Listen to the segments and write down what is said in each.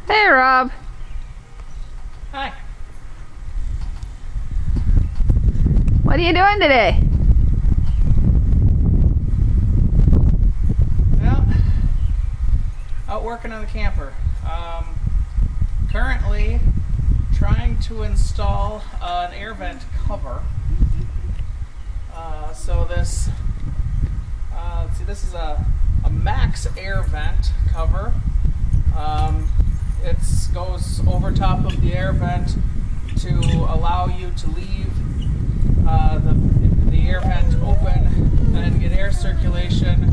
Hey, Rob. Hi. What are you doing today? Well, out working on the camper. Currently trying to install an air vent cover. So this, let's see, this is a Max air vent cover. It goes over top of the air vent to allow you to leave the air vent open and get air circulation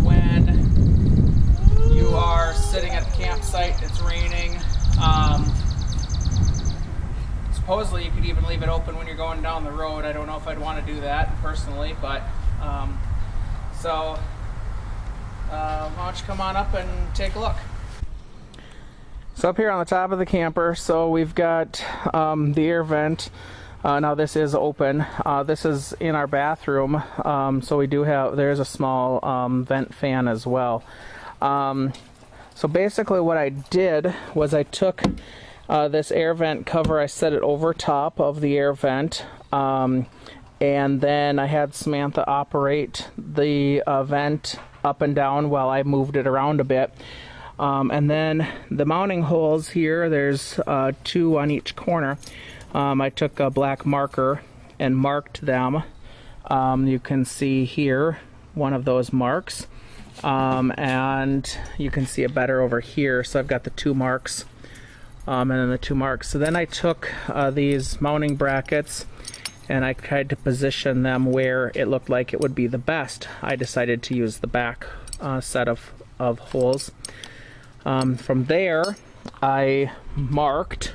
when you are sitting at the campsite, it's raining. Supposedly you could even leave it open when you're going down the road. I don't know if I'd want to do that personally, but why don't you come on up and take a look. So up here on the top of the camper, so we've got the air vent. Now this is open. This is in our bathroom, so we do have, there's a small vent fan as well. So basically what I did was I took this air vent cover, I set it over top of the air vent, and then I had Samantha operate the vent up and down while I moved it around a bit. And then the mounting holes here, there's 2 on each corner. I took a black marker and marked them. You can see here one of those marks, and you can see it better over here. So I've got the 2 marks, and then the 2 marks. So then I took these mounting brackets and I tried to position them where it looked like it would be the best. I decided to use the back set of holes. From there, I marked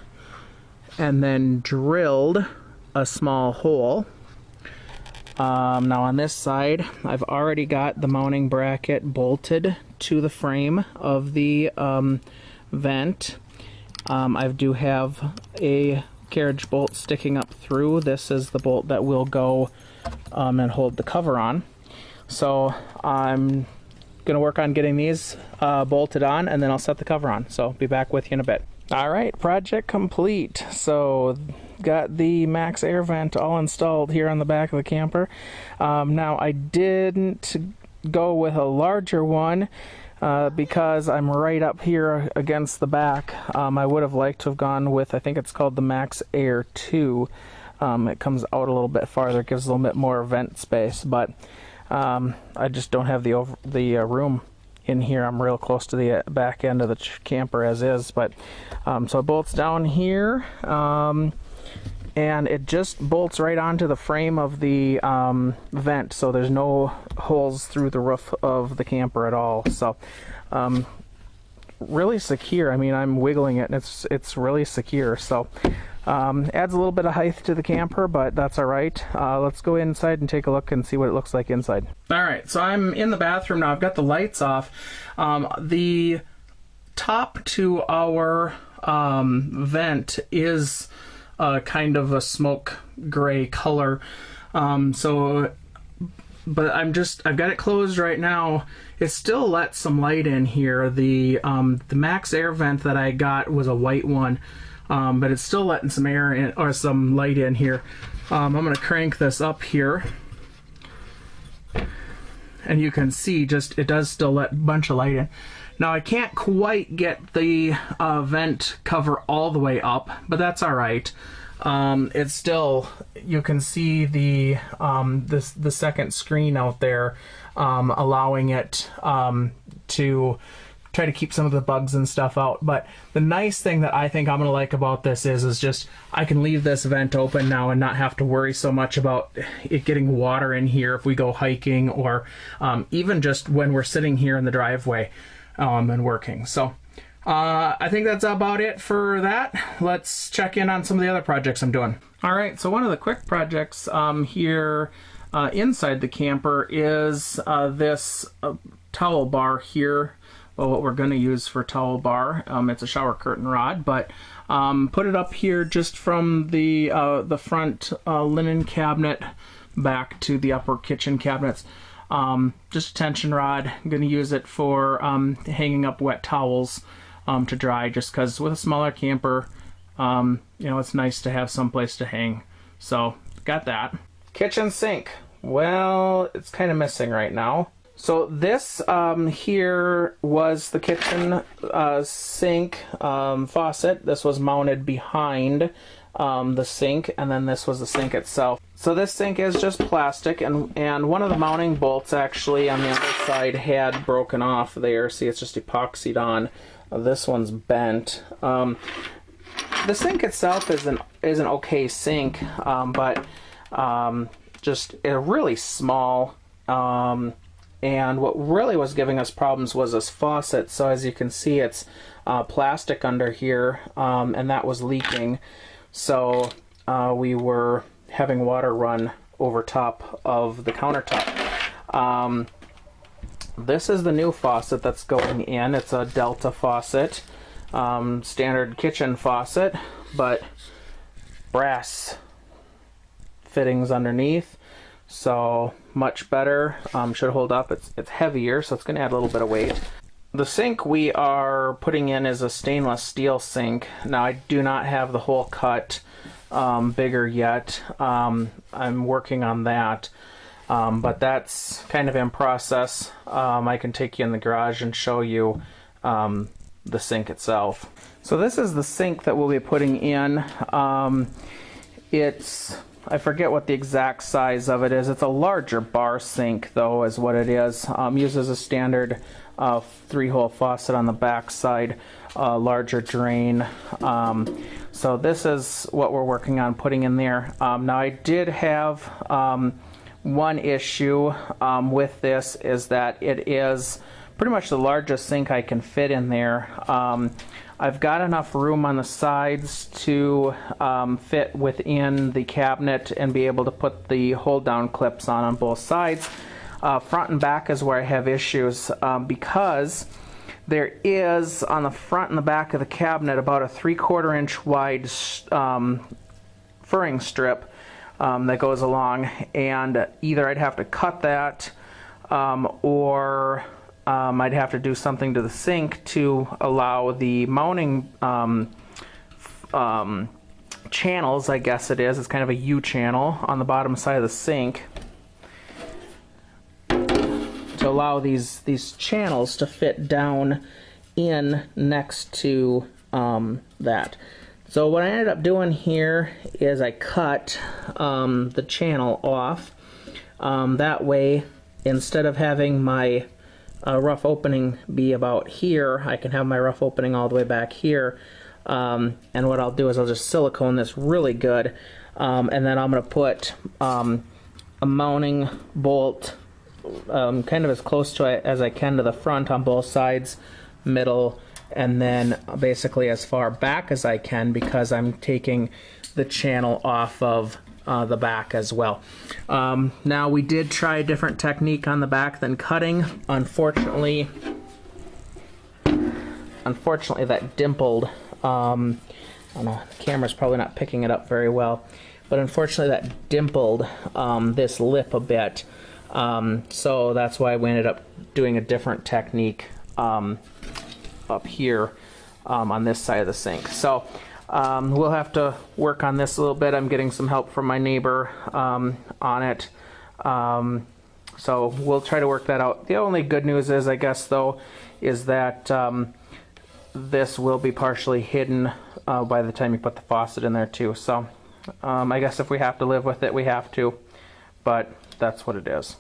and then drilled a small hole. Now on this side, I've already got the mounting bracket bolted to the frame of the vent. I do have a carriage bolt sticking up through. This is the bolt that will go and hold the cover on. So I'm gonna work on getting these bolted on, and then I'll set the cover on. So be back with you in a bit. All right, project complete. So got the Max air vent all installed here on the back of the camper. Now I didn't go with a larger one because I'm right up here against the back. I would have liked to have gone with, I think it's called the Max Air 2. It comes out a little bit farther, gives a little bit more vent space, but I just don't have the room in here. I'm real close to the back end of the camper as is, but so it bolts down here, and it just bolts right onto the frame of the vent, so there's no holes through the roof of the camper at all. So really secure. I mean, I'm wiggling it and it's really secure. So adds a little bit of height to the camper, but that's all right. Let's go inside and take a look and see what it looks like inside. All right, so I'm in the bathroom now. I've got the lights off. The top to our vent is kind of a smoke gray color. But I've got it closed right now. It still lets some light in here. The Max air vent that I got was a white one. But it's still letting some air in, or some light in here. I'm going to crank this up here, and you can see just it does still let a bunch of light in. Now I can't quite get the vent cover all the way up, but that's all right. It's still, you can see the second screen out there, allowing it to try to keep some of the bugs and stuff out. But the nice thing that I think I'm gonna like about this is just I can leave this vent open now and not have to worry so much about it getting water in here if we go hiking, or even just when we're sitting here in the driveway and working. So I think that's about it for that. Let's check in on some of the other projects I'm doing. All right, so one of the quick projects here inside the camper is this towel bar here. Well, what we're going to use for towel bar. It's a shower curtain rod, but put it up here just from the front linen cabinet back to the upper kitchen cabinets. Just a tension rod. I'm going to use it for hanging up wet towels to dry, just because with a smaller camper, it's nice to have some place to hang. So got that. Kitchen sink. Well, it's kind of missing right now. So this here was the kitchen sink faucet. This was mounted behind the sink, and then this was the sink itself. So this sink is just plastic, and one of the mounting bolts actually on the other side had broken off there. See, it's just epoxied on. This one's bent. The sink itself is an okay sink, but just a really small. And what really was giving us problems was this faucet. So as you can see, it's plastic under here, and that was leaking. So we were having water run over top of the countertop. This is the new faucet that's going in. It's a Delta faucet, standard kitchen faucet, but brass fittings underneath. So much better, should hold up. It's heavier, so it's going to add a little bit of weight. The sink we are putting in is a stainless steel sink. Now I do not have the hole cut bigger yet. I'm working on that, but that's kind of in process. I can take you in the garage and show you the sink itself. So this is the sink that we'll be putting in. I forget what the exact size of it is. It's a larger bar sink, though, is what it is. Uses a standard 3-hole faucet on the back side, larger drain. So this is what we're working on putting in there. Now I did have one issue with this, is that it is pretty much the largest sink I can fit in there. I've got enough room on the sides to fit within the cabinet and be able to put the hold down clips on both sides. Front and back is where I have issues, because there is on the front and the back of the cabinet about a 3/4 inch wide furring strip that goes along, and either I'd have to cut that or I'd have to do something to the sink to allow the mounting channels, I guess it is. It's kind of a U channel on the bottom side of the sink to allow these channels to fit down in next to that. So what I ended up doing here is I cut the channel off. That way, instead of having my rough opening be about here, I can have my rough opening all the way back here. And what I'll do is I'll just silicone this really good, and then I'm going to put a mounting bolt kind of as close to it as I can to the front on both sides, middle, and then basically as far back as I can, because I'm taking the channel off of the back as well. Now we did try a different technique on the back than cutting. Unfortunately that dimpled, I don't know, the camera's probably not picking it up very well, but unfortunately that dimpled this lip a bit. So that's why we ended up doing a different technique up here on this side of the sink. So we'll have to work on this a little bit. I'm getting some help from my neighbor on it. So we'll try to work that out. The only good news is, I guess, though, is that this will be partially hidden by the time you put the faucet in there too. So I guess if we have to live with it, we have to. But that's what it is.